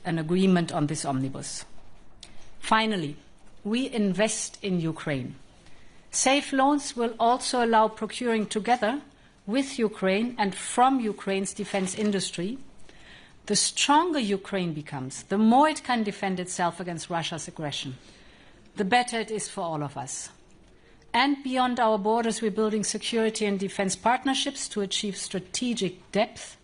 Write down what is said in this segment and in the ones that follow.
an agreement on this omnibus. Finally, we invest in Ukraine. Safe loans will also allow procuring together with Ukraine and from Ukraine's defense industry. The stronger Ukraine becomes, the more it can defend itself against Russia's aggression, the better it is for all of us. And beyond our borders, we're building security and defense partnerships to achieve strategic depth.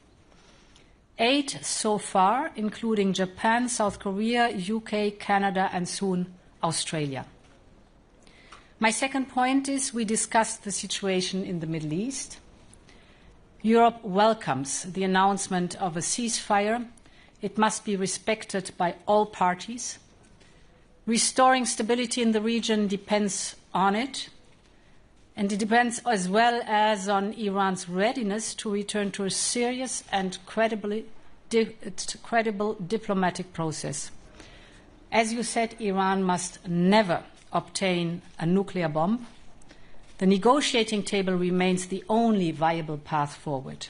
8 so far, including Japan, South Korea, UK, Canada, and soon Australia. My second point is we discussed the situation in the Middle East. Europe welcomes the announcement of a ceasefire. It must be respected by all parties. Restoring stability in the region depends on it, and it depends as well as on Iran's readiness to return to a serious and credible diplomatic process. As you said, Iran must never obtain a nuclear bomb. The negotiating table remains the only viable path forward.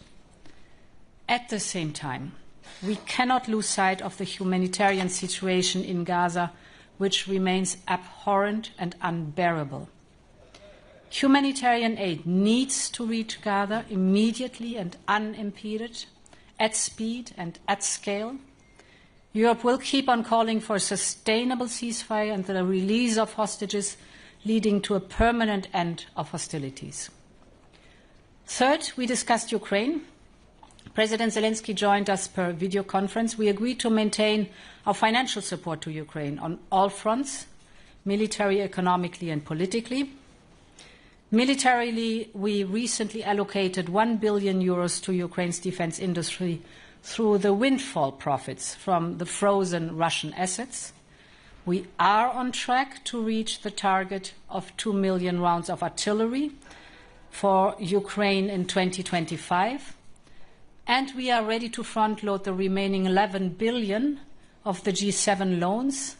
At the same time, we cannot lose sight of the humanitarian situation in Gaza, which remains abhorrent and unbearable. Humanitarian aid needs to reach Gaza immediately and unimpeded, at speed and at scale. Europe will keep on calling for a sustainable ceasefire and the release of hostages, leading to a permanent end of hostilities. Third, we discussed Ukraine. President Zelensky joined us per video conference. We agreed to maintain our financial support to Ukraine on all fronts, military, economically, and politically. Militarily, we recently allocated €1 billion to Ukraine's defense industry through the windfall profits from the frozen Russian assets. We are on track to reach the target of 2 million rounds of artillery for Ukraine in 2025. And we are ready to front-load the remaining 11 billion of the G7 loans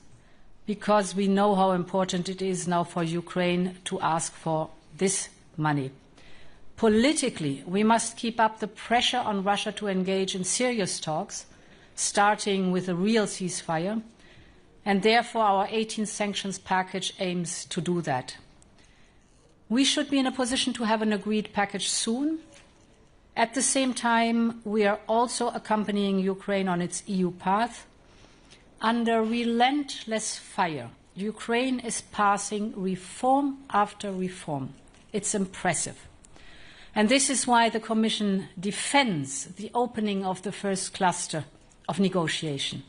because we know how important it is now for Ukraine to ask for this money. Politically, we must keep up the pressure on Russia to engage in serious talks, starting with a real ceasefire, and therefore our 18th sanctions package aims to do that. We should be in a position to have an agreed package soon. At the same time, we are also accompanying Ukraine on its EU path. Under relentless fire, Ukraine is passing reform after reform. It's impressive. And this is why the Commission defends the opening of the first cluster of negotiation.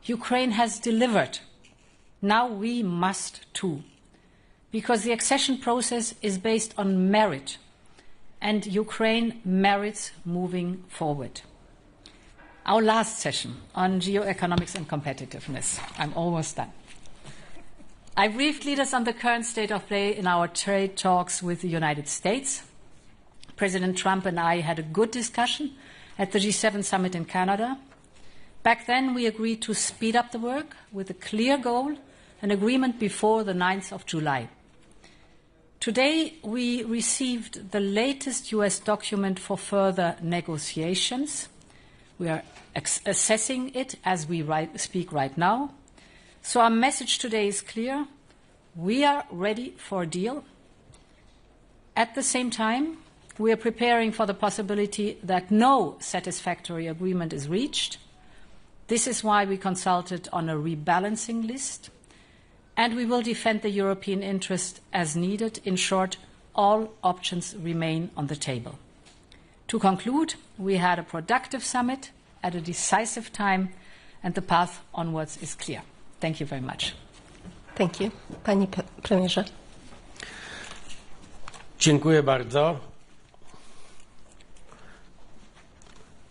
Ukraine has delivered. Now we must too, because the accession process is based on merit, and Ukraine merits moving forward. Our last session on geoeconomics and competitiveness. I'm almost done. I briefed leaders on the current state of play in our trade talks with the United States. President Trump and I had a good discussion at the G7 summit in Canada. Back then, we agreed to speed up the work with a clear goal, an agreement before the 9th of July. Today, we received the latest US document for further negotiations. We are assessing it as we speak right now. So our message today is clear. We are ready for a deal. At the same time, we are preparing for the possibility that no satisfactory agreement is reached. This is why we consulted on a rebalancing list, and we will defend the European interest as needed. In short, all options remain on the table. To conclude, we had a productive summit at a decisive time, and the path onwards is clear. Thank you very much. Thank you. Panie Premierze. Dziękuję bardzo.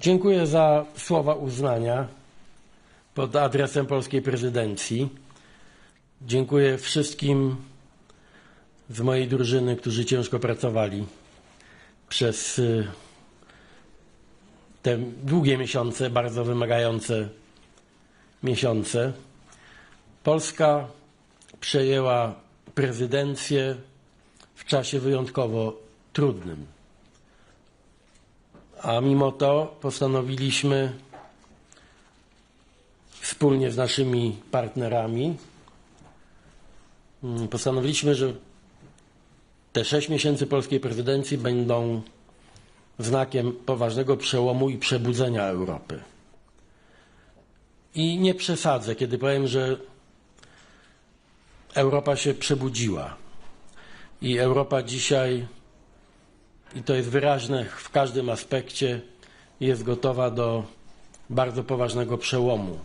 Dziękuję za słowa uznania pod adresem polskiej prezydencji. Dziękuję wszystkim z mojej drużyny, którzy ciężko pracowali przez te długie miesiące, bardzo wymagające miesiące. Polska przejęła prezydencję w czasie wyjątkowo trudnym. A mimo to postanowiliśmy wspólnie z naszymi partnerami postanowiliśmy, że te 6 miesięcy polskiej prezydencji będą znakiem poważnego przełomu i przebudzenia Europy. I nie przesadzę, kiedy powiem, że Europa się przebudziła. I Europa dzisiaj, i to jest wyraźne w każdym aspekcie, jest gotowa do bardzo poważnego przełomu.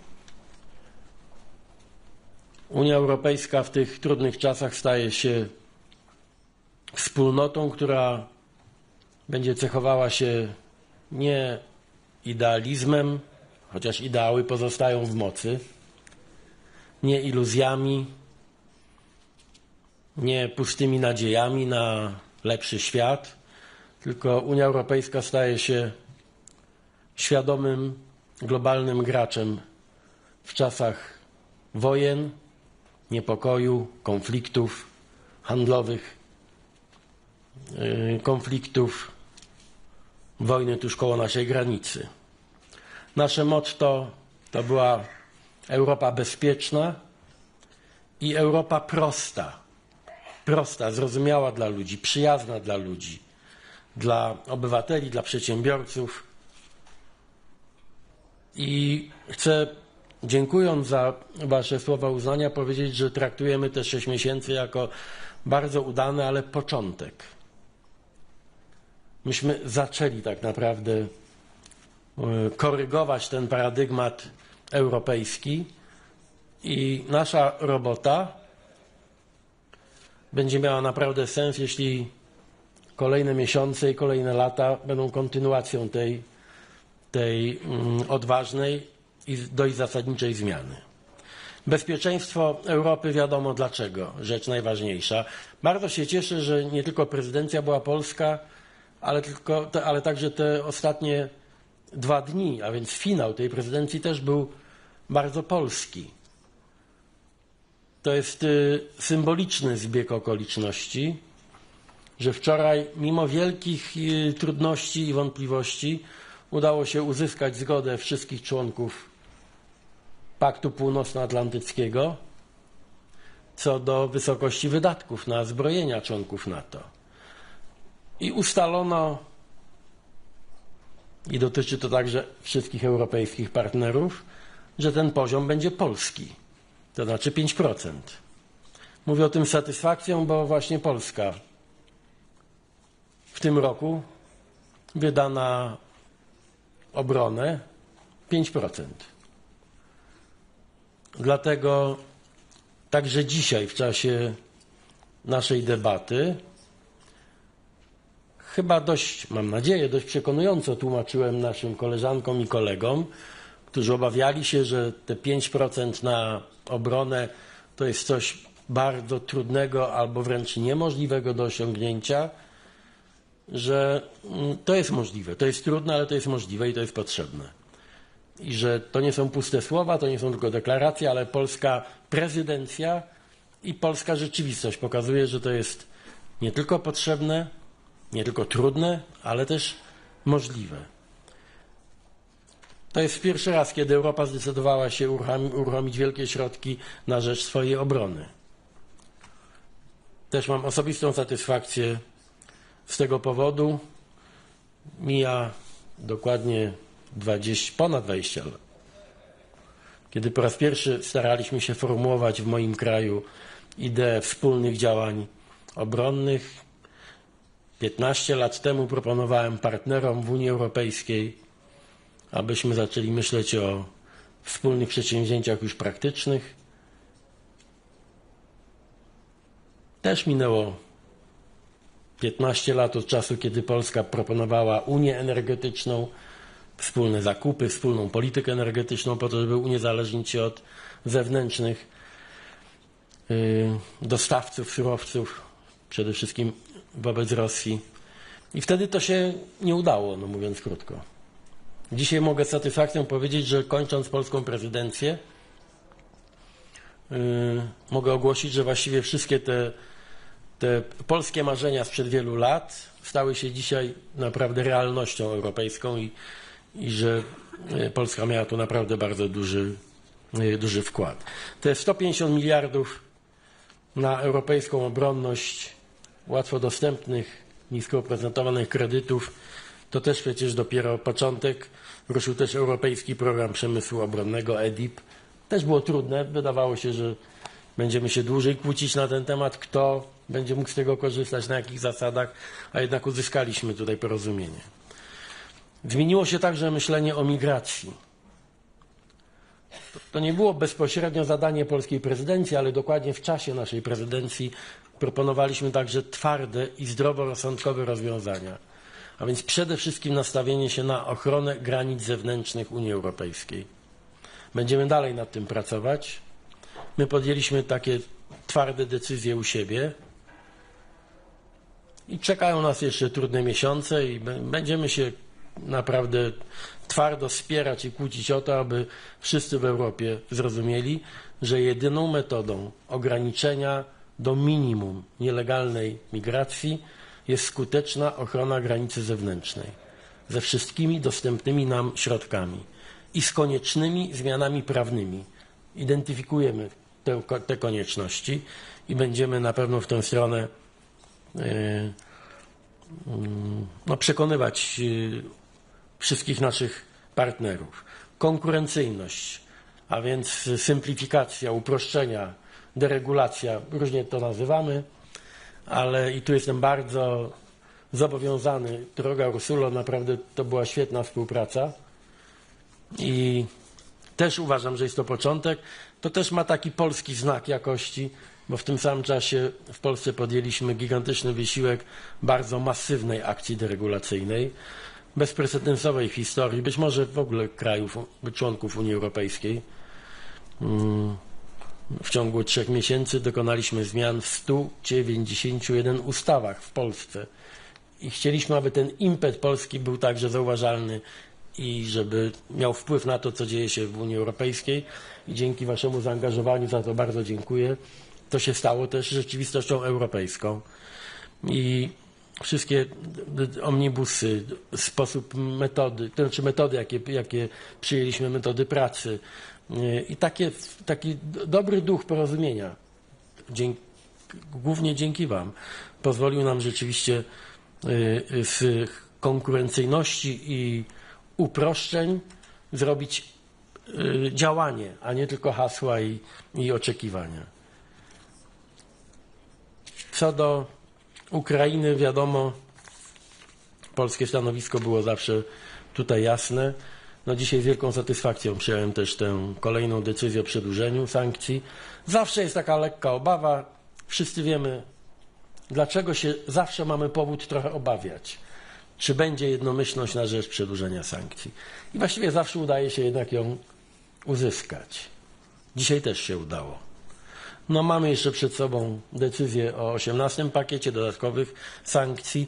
Unia Europejska w tych trudnych czasach staje się wspólnotą, która będzie cechowała się nie idealizmem, chociaż ideały pozostają w mocy, nie iluzjami, nie pustymi nadziejami na lepszy świat, tylko Unia Europejska staje się świadomym, globalnym graczem w czasach wojen, niepokoju, konfliktów handlowych, konfliktów, wojny tuż koło naszej granicy. Nasze motto to była Europa bezpieczna i Europa prosta. Prosta, zrozumiała dla ludzi, przyjazna dla ludzi, dla obywateli, dla przedsiębiorców. I chcę, dziękując za Wasze słowa uznania, powiedzieć, że traktujemy te 6 miesięcy jako bardzo udany, ale początek. Myśmy zaczęli tak naprawdę korygować ten paradygmat europejski i nasza robota będzie miała naprawdę sens, jeśli kolejne miesiące i kolejne lata będą kontynuacją tej odważnej i dość zasadniczej zmiany. Bezpieczeństwo Europy wiadomo dlaczego, rzecz najważniejsza. Bardzo się cieszę, że nie tylko prezydencja była polska, ale także te ostatnie 2 dni, a więc finał tej prezydencji też był bardzo polski. To jest symboliczny zbieg okoliczności, że wczoraj mimo wielkich trudności i wątpliwości udało się uzyskać zgodę wszystkich członków Paktu Północnoatlantyckiego co do wysokości wydatków na zbrojenia członków NATO. I ustalono, i dotyczy to także wszystkich europejskich partnerów, że ten poziom będzie polski, to znaczy 5%. Mówię o tym z satysfakcją, bo właśnie Polska w tym roku wyda na obronę 5%. Dlatego także dzisiaj w czasie naszej debaty chyba dość, mam nadzieję, dość przekonująco tłumaczyłem naszym koleżankom i kolegom, którzy obawiali się, że te 5% na obronę to jest coś bardzo trudnego albo wręcz niemożliwego do osiągnięcia, że to jest możliwe. To jest trudne, ale to jest możliwe i to jest potrzebne. I że to nie są puste słowa, to nie są tylko deklaracje, ale polska prezydencja i polska rzeczywistość pokazuje, że to jest nie tylko potrzebne, nie tylko trudne, ale też możliwe. To jest pierwszy raz, kiedy Europa zdecydowała się uruchomić wielkie środki na rzecz swojej obrony. Też mam osobistą satysfakcję z tego powodu. Mija dokładnie ponad 20 lat, kiedy po raz pierwszy staraliśmy się formułować w moim kraju ideę wspólnych działań obronnych. 15 lat temu proponowałem partnerom w Unii Europejskiej, abyśmy zaczęli myśleć o wspólnych przedsięwzięciach już praktycznych. Też minęło 15 lat od czasu, kiedy Polska proponowała Unię energetyczną, wspólne zakupy, wspólną politykę energetyczną po to, żeby uniezależnić się od zewnętrznych dostawców surowców, przede wszystkim wobec Rosji. I wtedy to się nie udało, no mówiąc krótko. Dzisiaj mogę z satysfakcją powiedzieć, że kończąc polską prezydencję mogę ogłosić, że właściwie wszystkie te polskie marzenia sprzed wielu lat stały się dzisiaj naprawdę realnością europejską i że Polska miała tu naprawdę bardzo duży duży wkład. Te 150 miliardów na europejską obronność, łatwo dostępnych, nisko oprocentowanych kredytów, to też przecież dopiero początek. Ruszył też Europejski Program Przemysłu Obronnego EDIP. Też było trudne, wydawało się, że będziemy się dłużej kłócić na ten temat, kto będzie mógł z tego korzystać, na jakich zasadach, a jednak uzyskaliśmy tutaj porozumienie. Zmieniło się także myślenie o migracji. To nie było bezpośrednio zadanie polskiej prezydencji, ale dokładnie w czasie naszej prezydencji proponowaliśmy także twarde i zdroworozsądkowe rozwiązania. A więc przede wszystkim nastawienie się na ochronę granic zewnętrznych Unii Europejskiej. Będziemy dalej nad tym pracować. My podjęliśmy takie twarde decyzje u siebie i czekają nas jeszcze trudne miesiące i będziemy się naprawdę twardo spierać i kłócić o to, aby wszyscy w Europie zrozumieli, że jedyną metodą ograniczenia do minimum nielegalnej migracji jest skuteczna ochrona granicy zewnętrznej ze wszystkimi dostępnymi nam środkami i z koniecznymi zmianami prawnymi. Identyfikujemy te konieczności i będziemy na pewno w tę stronę przekonywać wszystkich naszych partnerów. Konkurencyjność, a więc symplifikacja, uproszczenia, deregulacja, różnie to nazywamy, ale i tu jestem bardzo zobowiązany. Droga Ursulo, naprawdę to była świetna współpraca i też uważam, że jest to początek. To też ma taki polski znak jakości, bo w tym samym czasie w Polsce podjęliśmy gigantyczny wysiłek bardzo masywnej akcji deregulacyjnej, bezprecedensowej w historii, być może w ogóle krajów, członków Unii Europejskiej. W ciągu 3 miesięcy dokonaliśmy zmian w 191 ustawach w Polsce i chcieliśmy, aby ten impet polski był także zauważalny i żeby miał wpływ na to, co dzieje się w Unii Europejskiej i dzięki waszemu zaangażowaniu za to bardzo dziękuję. To się stało też rzeczywistością europejską i wszystkie omnibusy, sposób metody, to znaczy metody, jakie przyjęliśmy, metody pracy i taki dobry duch porozumienia, głównie dzięki wam, pozwolił nam rzeczywiście z konkurencyjności i uproszczeń zrobić działanie, a nie tylko hasła i oczekiwania. Co do Ukrainy, wiadomo, polskie stanowisko było zawsze tutaj jasne. No dzisiaj z wielką satysfakcją przyjąłem też tę kolejną decyzję o przedłużeniu sankcji. Zawsze jest taka lekka obawa. Wszyscy wiemy, dlaczego się zawsze mamy powód trochę obawiać. Czy będzie jednomyślność na rzecz przedłużenia sankcji. I właściwie zawsze udaje się jednak ją uzyskać. Dzisiaj też się udało. No mamy jeszcze przed sobą decyzję o 18 pakiecie dodatkowych sankcji.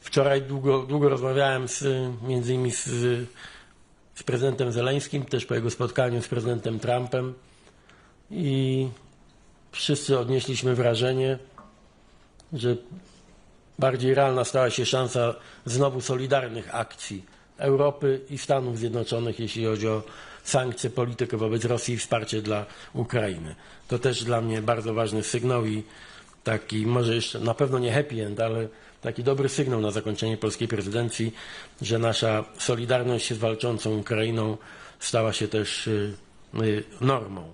Wczoraj długo rozmawiałem między innymi z prezydentem Zeleńskim, też po jego spotkaniu z prezydentem Trumpem i wszyscy odnieśliśmy wrażenie, że bardziej realna stała się szansa znowu solidarnych akcji Europy i Stanów Zjednoczonych, jeśli chodzi o sankcje, politykę wobec Rosji i wsparcie dla Ukrainy. To też dla mnie bardzo ważny sygnał i taki, może jeszcze na pewno nie happy end, ale taki dobry sygnał na zakończenie polskiej prezydencji, że nasza solidarność z walczącą Ukrainą stała się też normą.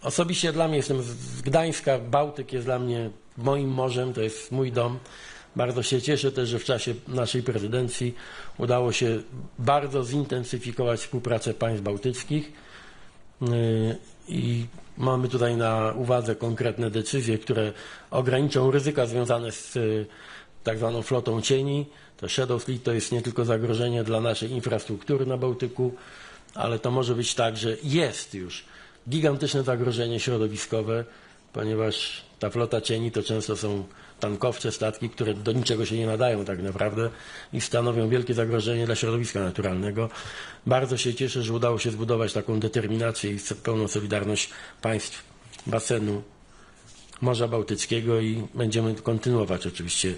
Osobiście dla mnie, jestem z Gdańska, Bałtyk jest dla mnie moim morzem, to jest mój dom. Bardzo się cieszę też, że w czasie naszej prezydencji udało się bardzo zintensyfikować współpracę państw bałtyckich i mamy tutaj na uwadze konkretne decyzje, które ograniczą ryzyka związane z tak zwaną flotą cieni. To Shadow Fleet to jest nie tylko zagrożenie dla naszej infrastruktury na Bałtyku, ale to może być tak, że jest już gigantyczne zagrożenie środowiskowe, ponieważ ta flota cieni to często są tankowce, statki, które do niczego się nie nadają tak naprawdę i stanowią wielkie zagrożenie dla środowiska naturalnego. Bardzo się cieszę, że udało się zbudować taką determinację i pełną solidarność państw basenu Morza Bałtyckiego i będziemy kontynuować oczywiście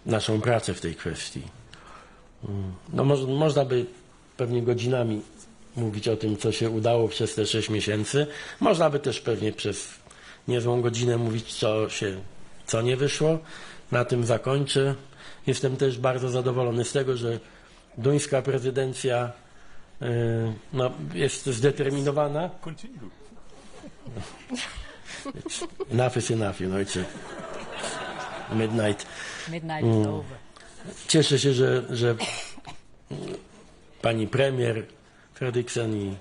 naszą pracę w tej kwestii. No, można by pewnie godzinami mówić o tym, co się udało przez te 6 miesięcy. Można by też pewnie przez niezłą godzinę mówić, co nie wyszło. Na tym zakończę. Jestem też bardzo zadowolony z tego, że duńska prezydencja jest zdeterminowana. Enough is enough, you know, it's midnight. Midnight is over. Cieszę się, że pani premier Fredriksen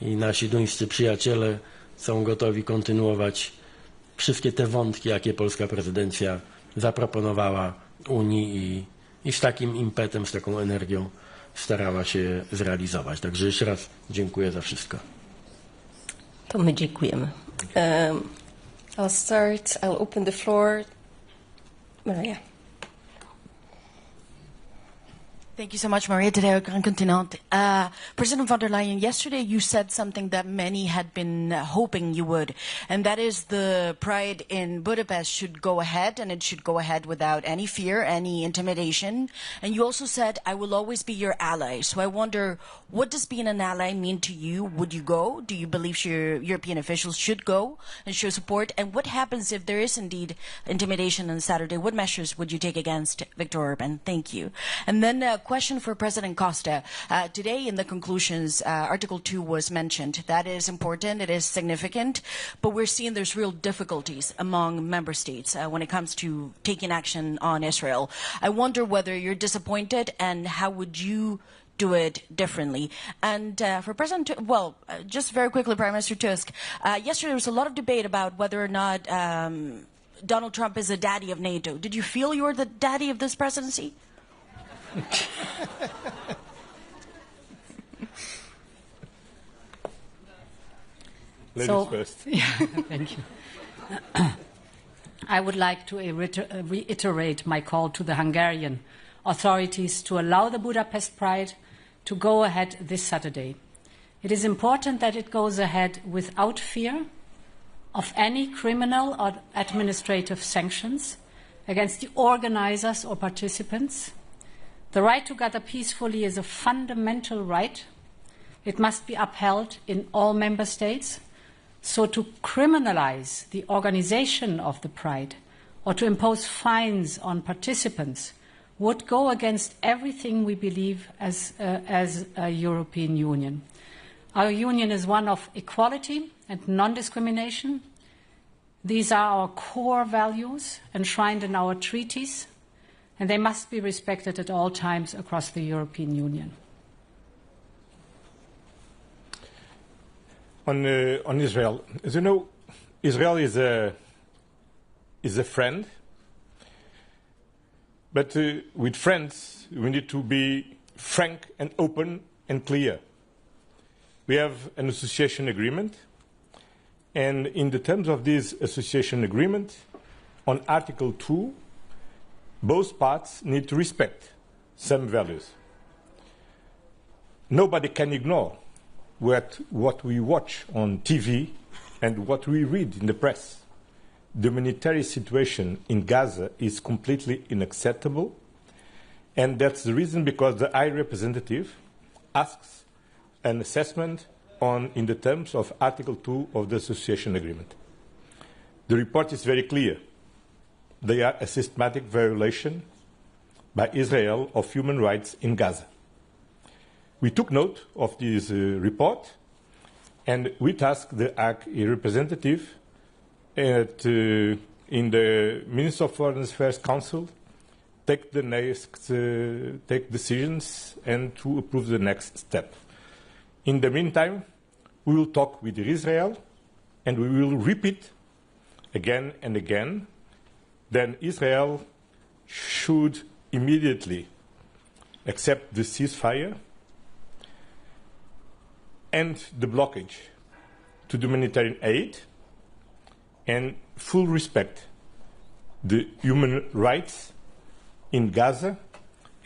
i nasi duńscy przyjaciele są gotowi kontynuować wszystkie te wątki, jakie polska prezydencja zaproponowała Unii i z takim impetem, z taką energią starała się zrealizować. Także jeszcze raz dziękuję za wszystko. To my dziękujemy. I'll open the floor. Maria. Thank you so much, Maria. Today, Grand Continent. President von der Leyen, yesterday you said something that many had been hoping you would, and that is the Pride in Budapest should go ahead, and it should go ahead without any fear, any intimidation. And you also said, I will always be your ally. So I wonder, what does being an ally mean to you? Would you go? Do you believe European officials should go and show support? And what happens if there is indeed intimidation on Saturday? What measures would you take against Viktor Orban? Thank you. And then question for President Costa. Today in the conclusions, Article 2 was mentioned. That is important, it is significant, but we're seeing there's real difficulties among member states when it comes to taking action on Israel. I wonder whether you're disappointed and how would you do it differently. And for President, just very quickly, Prime Minister Tusk, yesterday there was a lot of debate about whether or not Donald Trump is the daddy of NATO. Did you feel you were the daddy of this presidency? Ladies first. Yeah, thank you. I would like to reiterate my call to the Hungarian authorities to allow the Budapest Pride to go ahead this Saturday. It is important that it goes ahead without fear of any criminal or administrative sanctions against the organizers or participants. The right to gather peacefully is a fundamental right. It must be upheld in all member states. So to criminalize the organization of the Pride or to impose fines on participants would go against everything we believe as a European Union. Our union is one of equality and non-discrimination. These are our core values enshrined in our treaties, and they must be respected at all times across the European Union. On Israel, as you know, Israel is a friend, but with friends we need to be frank and open and clear. We have an association agreement, and in the terms of this association agreement, on Article 2, both parts need to respect some values. Nobody can ignore what we watch on TV and what we read in the press. The humanitarian situation in Gaza is completely unacceptable, and that's the reason because the High Representative asks an assessment in the terms of Article 2 of the Association Agreement. The report is very clear. They are a systematic violation by Israel of human rights in Gaza. We took note of this report, and we tasked the High Representative in the Minister of Foreign Affairs Council take decisions and to approve the next step. In the meantime, we will talk with Israel, and we will repeat again and again. Then Israel should immediately accept the ceasefire and the blockage to the humanitarian aid and full respect the human rights in Gaza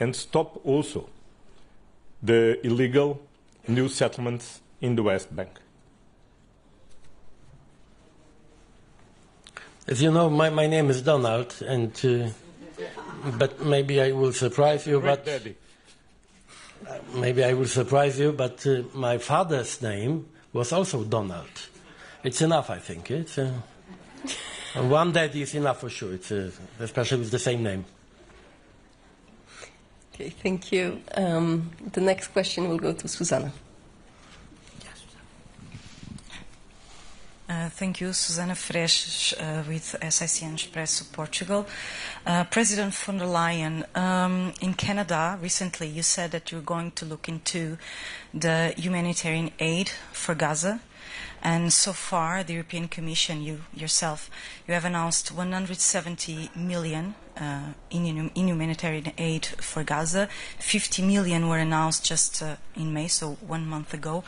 and stop also the illegal new settlements in the West Bank. As you know, my name is Donald, and but maybe I will surprise you. But maybe I will surprise you, but my father's name was also Donald. It's enough, I think. It's one daddy is enough for sure. It's especially with the same name. Okay, thank you. The next question will go to Susana. Thank you, Susana Fresh with SICN Expresso Portugal. President von der Leyen, in Canada recently you said that you're going to look into the humanitarian aid for Gaza, and so far the European Commission, you yourself, you have announced 170 million in humanitarian aid for Gaza. 50 million were announced just in May, so 1 month ago.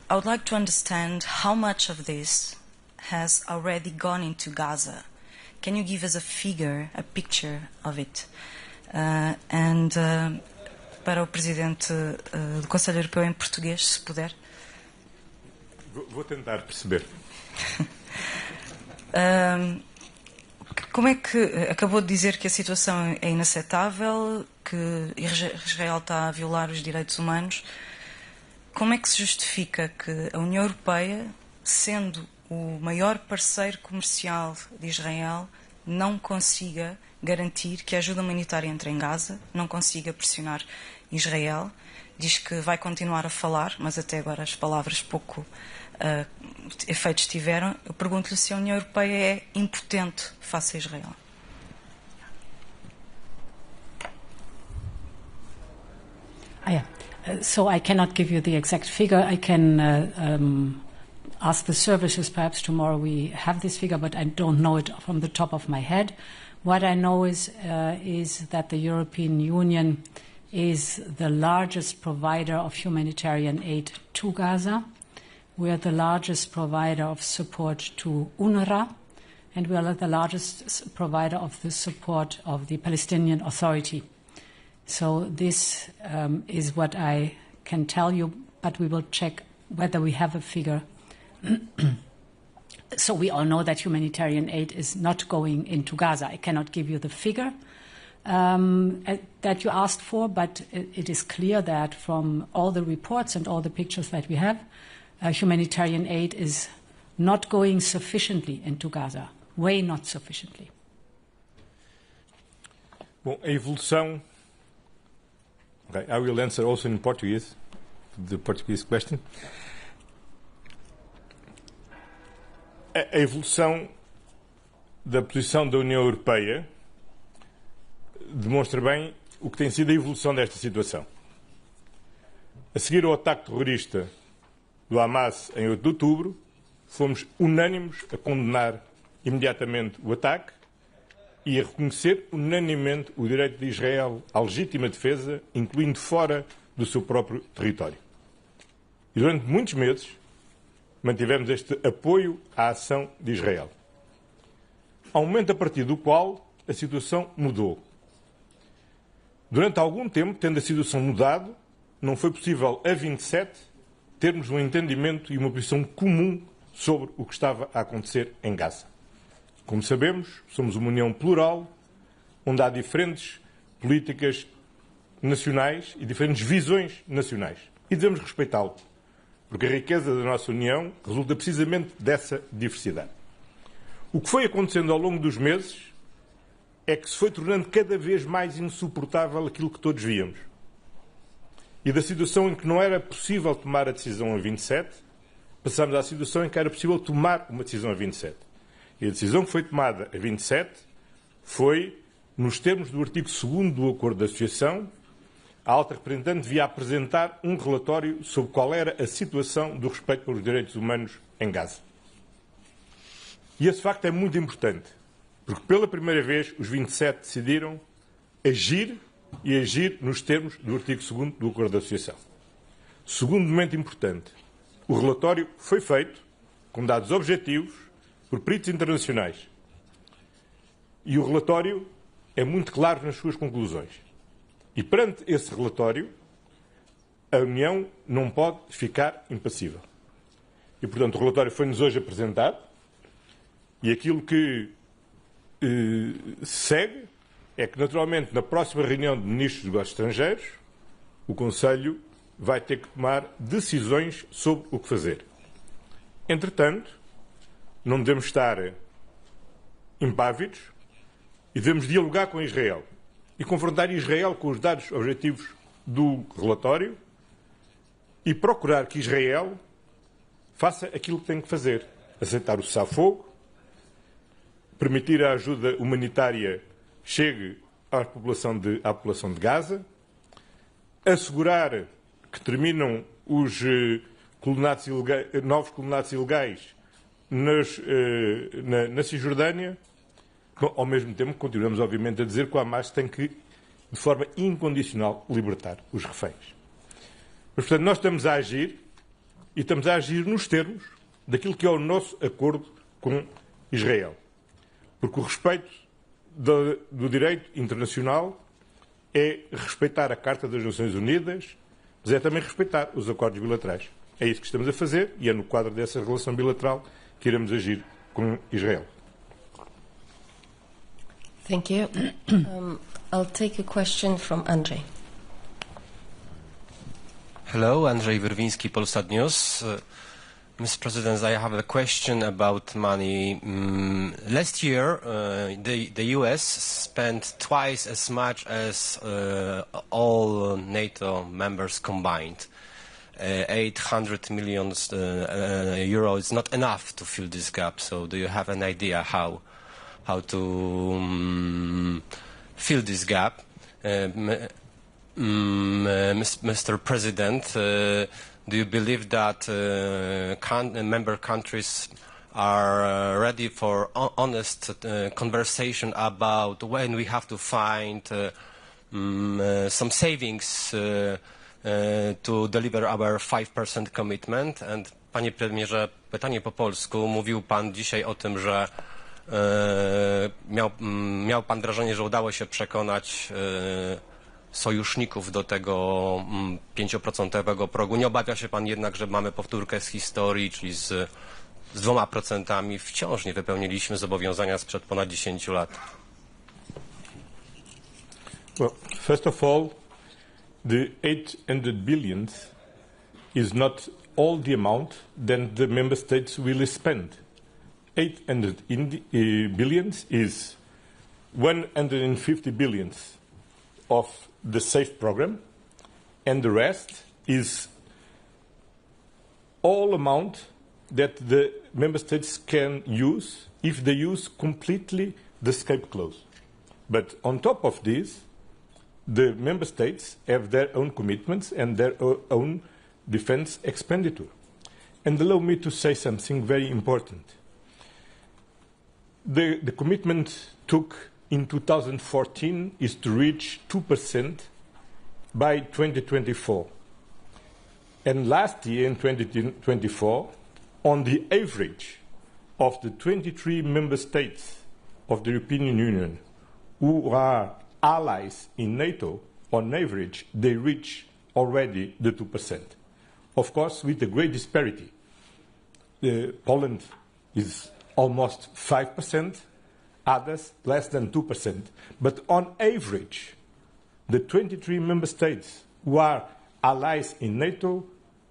I would like to understand how much of this has already gone into Gaza. Can you give us a figure, a picture of it? Para o Presidente do Conselho Europeu em português, se puder. Vou tentar perceber. Como é que acabou de dizer que a situação é inaceitável, que Israel está a violar os direitos humanos? Como é que se justifica que a União Europeia, sendo o maior parceiro comercial de Israel, não consiga garantir que a ajuda humanitária entre em Gaza, não consiga pressionar Israel? Diz que vai continuar a falar, mas até agora as palavras pouco efeitos tiveram. Eu pergunto-lhe se a União Europeia é impotente face a Israel. So I cannot give you the exact figure. I can ask the services. Perhaps tomorrow we have this figure, but I don't know it from the top of my head. What I know is that the European Union is the largest provider of humanitarian aid to Gaza. We are the largest provider of support to UNRWA, and we are the largest provider of the support of the Palestinian Authority. So this is what I can tell you, but we will check whether we have a figure. So we all know that humanitarian aid is not going into Gaza. I cannot give you the figure that you asked for, but it is clear that from all the reports and all the pictures that we have, humanitarian aid is not going sufficiently into Gaza, way not sufficiently. Bom, a evolução... Okay, I will answer also in Portuguese, the Portuguese question. A evolução da posição da União Europeia demonstra bem o que tem sido a evolução desta situação. A seguir ao ataque terrorista do Hamas em 8 de outubro, fomos unânimes a condenar imediatamente o ataque e a reconhecer unanimemente o direito de Israel à legítima defesa, incluindo fora do seu próprio território. E durante muitos meses mantivemos este apoio à ação de Israel. Há um momento a partir do qual a situação mudou. Durante algum tempo, tendo a situação mudado, não foi possível a 27 termos um entendimento e uma posição comum sobre o que estava a acontecer em Gaza. Como sabemos, somos uma União plural, onde há diferentes políticas nacionais e diferentes visões nacionais. E devemos respeitá-lo, porque a riqueza da nossa União resulta precisamente dessa diversidade. O que foi acontecendo ao longo dos meses é que se foi tornando cada vez mais insuportável aquilo que todos víamos. E da situação em que não era possível tomar a decisão a 27, passamos à situação em que era possível tomar uma decisão a 27. E a decisão que foi tomada a 27 foi, nos termos do artigo 2º do Acordo de Associação, a alta representante devia apresentar um relatório sobre qual era a situação do respeito pelos direitos humanos em Gaza. E esse facto é muito importante, porque pela primeira vez os 27 decidiram agir e agir nos termos do artigo 2º do Acordo de Associação. Segundo momento importante, o relatório foi feito com dados objetivos por peritos internacionais. E o relatório é muito claro nas suas conclusões. E perante esse relatório, a União não pode ficar impassível. E, portanto, o relatório foi-nos hoje apresentado e aquilo que segue é que, naturalmente, na próxima reunião de ministros dos negócios estrangeiros, o Conselho vai ter que tomar decisões sobre o que fazer. Entretanto, não devemos estar impávidos e devemos dialogar com Israel e confrontar Israel com os dados objetivos do relatório e procurar que Israel faça aquilo que tem que fazer. Aceitar o cessar-fogo, permitir a ajuda humanitária chegue à população de Gaza, assegurar que terminam os novos colonatos ilegais na Cisjordânia. Bom, ao mesmo tempo, continuamos, obviamente, a dizer que o Hamas tem que, de forma incondicional, libertar os reféns. Mas, portanto, nós estamos a agir e estamos a agir nos termos daquilo que é o nosso acordo com Israel. Porque o respeito do direito internacional é respeitar a Carta das Nações Unidas, mas é também respeitar os acordos bilaterais. É isso que estamos a fazer e é no quadro dessa relação bilateral que iremos agir com Israel. Thank you. I'll take a question from Andrzej. Hello, Andrzej Wyrwiński, Polsat News. Mr. President, I have a question about money. Last year, the US spent twice as much as all NATO members combined. 800 million euro is not enough to fill this gap. So, do you have an idea how to fill this gap? Mr. President, do you believe that member countries are ready for honest conversation about when we have to find some savings to deliver our 5% commitment? And panie premierze, pytanie po polsku. Mówił pan dzisiaj o tym, że miał pan wrażenie, że udało się przekonać sojuszników do tego 5% progu. Nie obawia się pan jednak, że mamy powtórkę z historii, czyli z 2%. Wciąż nie wypełniliśmy zobowiązania sprzed ponad 10 lat. Well, first of all, the 800 billion is not all the amount that the member states will spend. 800 billion is 150 billion of the SAFE program, and the rest is all amount that the member states can use if they use completely the escape clause. But on top of this, the member states have their own commitments and their own defense expenditure. And allow me to say something very important. The commitment took in 2014 is to reach 2% by 2024. And last year, in 2024, on the average of the 23 member states of the European Union who are allies in NATO, on average, they reach already the 2%. Of course, with a great disparity. Poland is almost 5%, others less than 2%. But on average, the 23 member states who are allies in NATO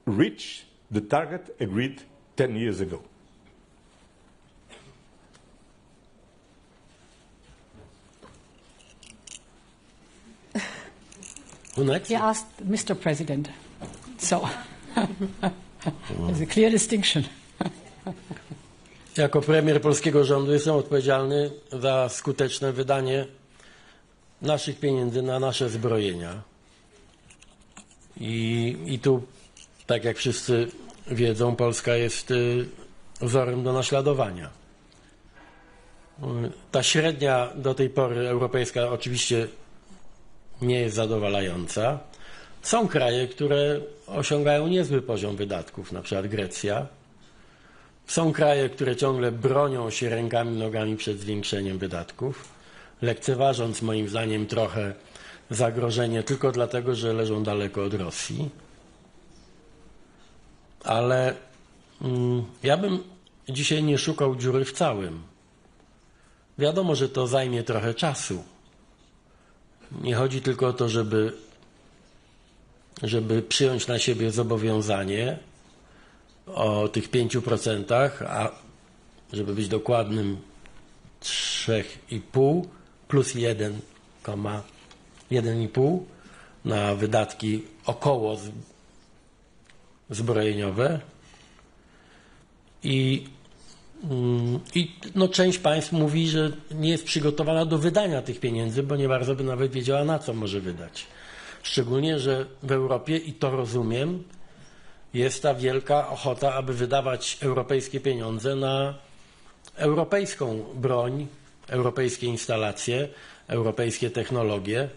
reach the target agreed 10 years ago. Who next? He asked Mr. President. So, there's a clear distinction. Jako premier polskiego rządu jestem odpowiedzialny za skuteczne wydanie naszych pieniędzy na nasze zbrojenia. I tu, tak jak wszyscy wiedzą, Polska jest wzorem do naśladowania. Ta średnia do tej pory europejska oczywiście nie jest zadowalająca. Są kraje, które osiągają niezły poziom wydatków, na przykład Grecja. Są kraje, które ciągle bronią się rękami i nogami przed zwiększeniem wydatków, lekceważąc moim zdaniem trochę zagrożenie tylko dlatego, że leżą daleko od Rosji. Ale ja bym dzisiaj nie szukał dziury w całym. Wiadomo, że to zajmie trochę czasu. Nie chodzi tylko o to, żeby żeby przyjąć na siebie zobowiązanie o tych 5%, a żeby być dokładnym 3,5 plus 1,5 na wydatki około zbrojeniowe i no, część państw mówi, że nie jest przygotowana do wydania tych pieniędzy, bo nie bardzo by nawet wiedziała, na co może wydać. Szczególnie, że w Europie, i to rozumiem, jest ta wielka ochota, aby wydawać europejskie pieniądze na europejską broń, europejskie instalacje, europejskie technologie,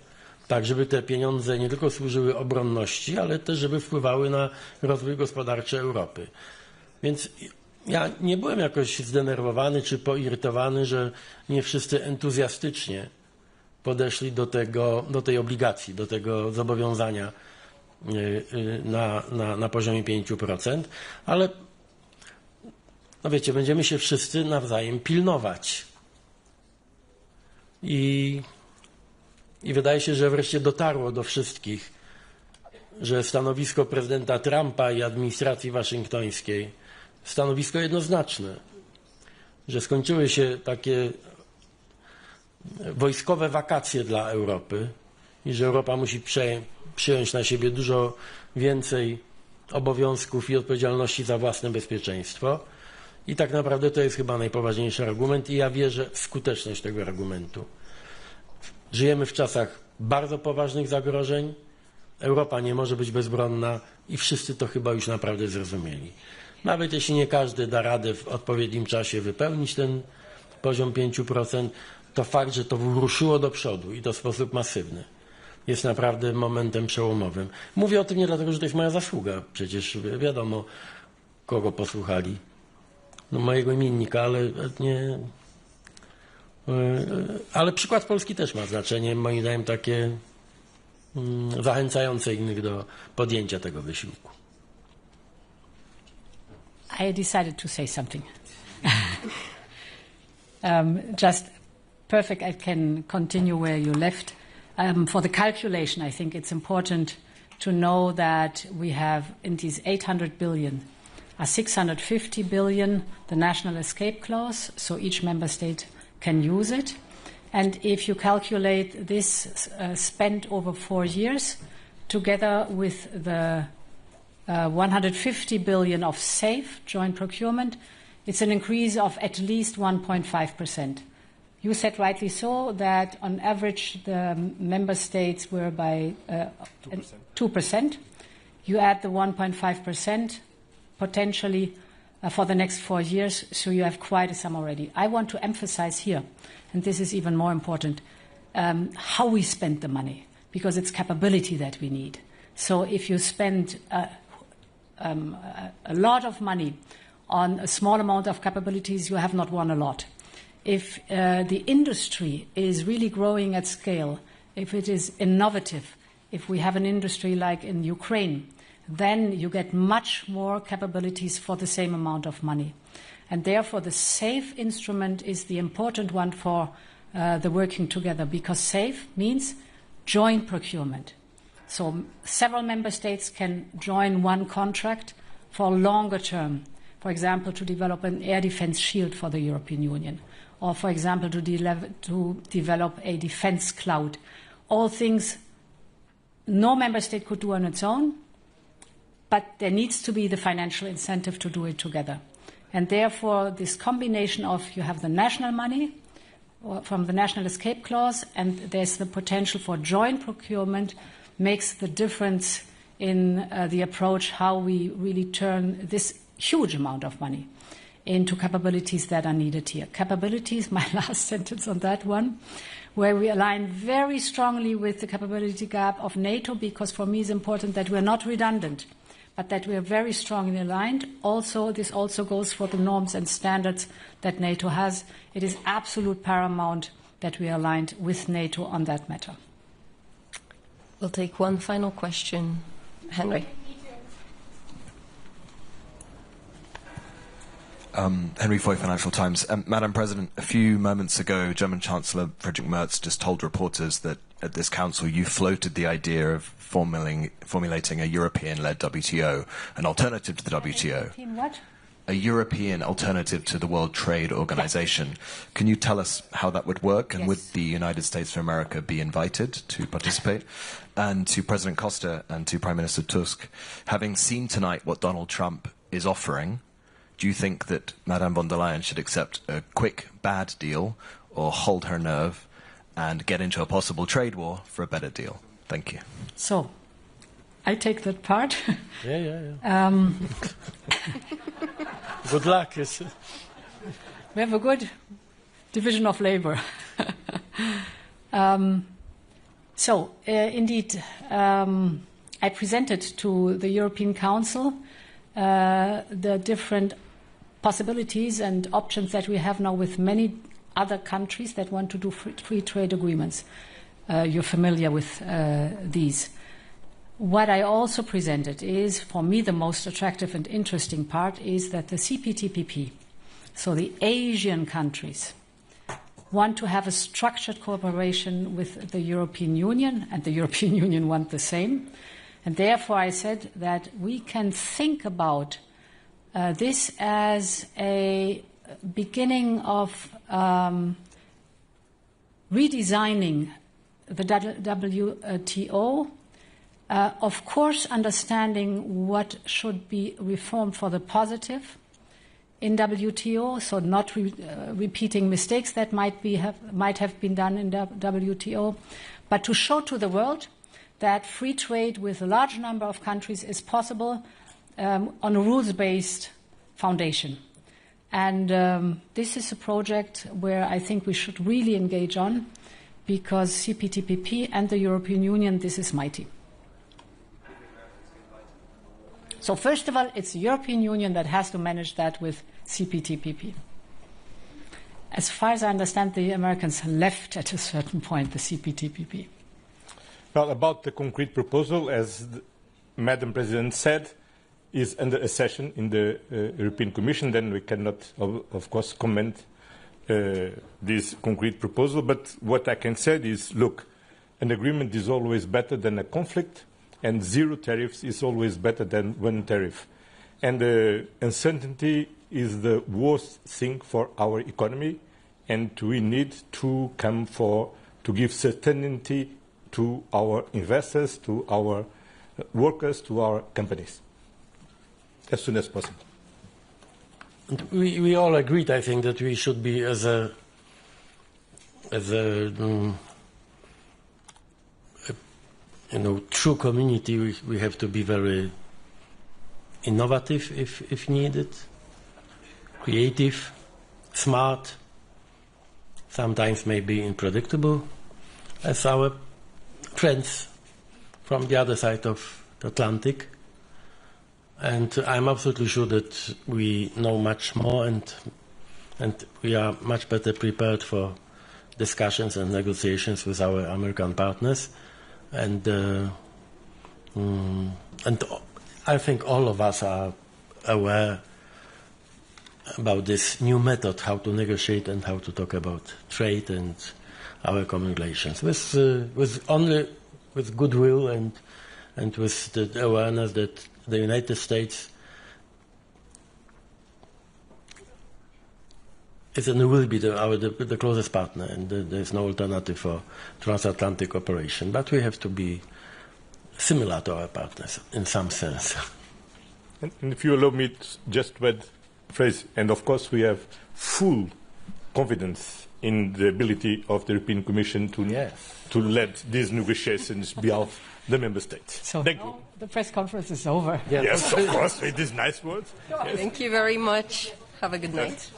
tak żeby te pieniądze nie tylko służyły obronności, ale też żeby wpływały na rozwój gospodarczy Europy. Więc ja nie byłem jakoś zdenerwowany czy poirytowany, że nie wszyscy entuzjastycznie podeszli do tej obligacji, do tego zobowiązania na poziomie 5%, ale no wiecie, będziemy się wszyscy nawzajem pilnować. I wydaje się, że wreszcie dotarło do wszystkich, że stanowisko prezydenta Trumpa i administracji waszyngtońskiej, stanowisko jednoznaczne, że skończyły się takie wojskowe wakacje dla Europy i że Europa musi przyjąć na siebie dużo więcej obowiązków i odpowiedzialności za własne bezpieczeństwo. I tak naprawdę to jest chyba najpoważniejszy argument i ja wierzę w skuteczność tego argumentu. Żyjemy w czasach bardzo poważnych zagrożeń. Europa nie może być bezbronna i wszyscy to chyba już naprawdę zrozumieli. Nawet jeśli nie każdy da radę w odpowiednim czasie wypełnić ten poziom 5%, to fakt, że to ruszyło do przodu i to w sposób masywny, jest naprawdę momentem przełomowym. Mówię o tym nie dlatego, że to jest moja zasługa. Przecież wiadomo, kogo posłuchali. No, mojego imiennika, ale nie... Ale przykład Polski też ma znaczenie, moim zdaniem takie zachęcające innych do podjęcia tego wysiłku. I decided to say something. Just perfect, I can continue where you left. For the calculation, I think it's important to know that we have in these 800 billion, 650 billion, the national escape clause, so each member state can use it. And if you calculate this spent over 4 years, together with the 150 billion of safe joint procurement, it's an increase of at least 1.5%. You said rightly so that on average the member states were by 2%. You add the 1.5% potentially for the next 4 years, so you have quite a sum already. I want to emphasize here, and this is even more important, how we spend the money, because it's capability that we need. So if you spend a lot of money on a small amount of capabilities, you have not won a lot. If the industry is really growing at scale, if it is innovative, if we have an industry like in Ukraine, then you get much more capabilities for the same amount of money. And therefore the SAFE instrument is the important one for the working together, because SAFE means joint procurement. So several member states can join one contract for longer term, for example, to develop an air defense shield for the European Union, or for example, to develop a defense cloud. All things no member state could do on its own, but there needs to be the financial incentive to do it together. And therefore, this combination of you have the national money from the national escape clause, and there's the potential for joint procurement, makes the difference in the approach how we really turn this huge amount of money into capabilities that are needed here. Capabilities, my last sentence on that one, where we align very strongly with the capability gap of NATO, because for me it's important that we're not redundant, but that we are very strongly aligned. Also, this also goes for the norms and standards that NATO has. It is absolute paramount that we are aligned with NATO on that matter. We'll take one final question. Henry. Henry Foy, Financial Times. Madam President, a few moments ago, German Chancellor Friedrich Merz just told reporters that at this council you floated the idea of formulating a European-led WTO, an alternative to the WTO. What? A European alternative to the World Trade Organization. Yes. Can you tell us how that would work, and yes, would the United States of America be invited to participate? And to President Costa and to Prime Minister Tusk, having seen tonight what Donald Trump is offering, do you think that Madame von der Leyen should accept a quick, bad deal, or hold her nerve and get into a possible trade war for a better deal? Thank you. So, I take that part. Yeah. Good luck. We have a good division of labor. Indeed, I presented to the European Council the different possibilities and options that we have now with many other countries that want to do free trade agreements. You're familiar with these. What I also presented is, for me, the most attractive and interesting part is that the CPTPP, so the Asian countries, want to have a structured cooperation with the European Union, and the European Union want the same. And therefore I said that we can think about this as a beginning of redesigning the WTO, of course understanding what should be reformed for the positive in WTO, so not repeating mistakes that might have been done in WTO, but to show to the world that free trade with a large number of countries is possible on a rules-based foundation. And this is a project where I think we should really engage on, because CPTPP and the European Union, this is mighty. So first of all, it's the European Union that has to manage that with CPTPP. As far as I understand, the Americans left at a certain point the CPTPP. Well, about the concrete proposal, as Madam President said, is under a session in the European Commission. Then we cannot, of course, comment this concrete proposal. But what I can say is, look, an agreement is always better than a conflict, and zero tariffs is always better than one tariff. And uncertainty is the worst thing for our economy, and we need to to give certainty to our investors, to our workers, to our companies, as soon as possible. We all agreed, I think, that we should be, as a true community, we have to be very innovative if needed, creative, smart, sometimes maybe unpredictable, as our friends from the other side of the Atlantic. And I'm absolutely sure that we know much more, and we are much better prepared for discussions and negotiations with our American partners. And I think all of us are aware about this new method, how to negotiate and how to talk about trade and our common relations, with goodwill and with the awareness that the United States is and will be the closest partner, and there's no alternative for transatlantic cooperation. But we have to be similar to our partners in some sense. And if you allow me just to add a phrase, and of course we have full confidence in the ability of the European Commission to lead these negotiations behalf the member states. So thank you. The press conference is over. Yes, of course, with these nice words. Yes. Thank you very much. Have a good night.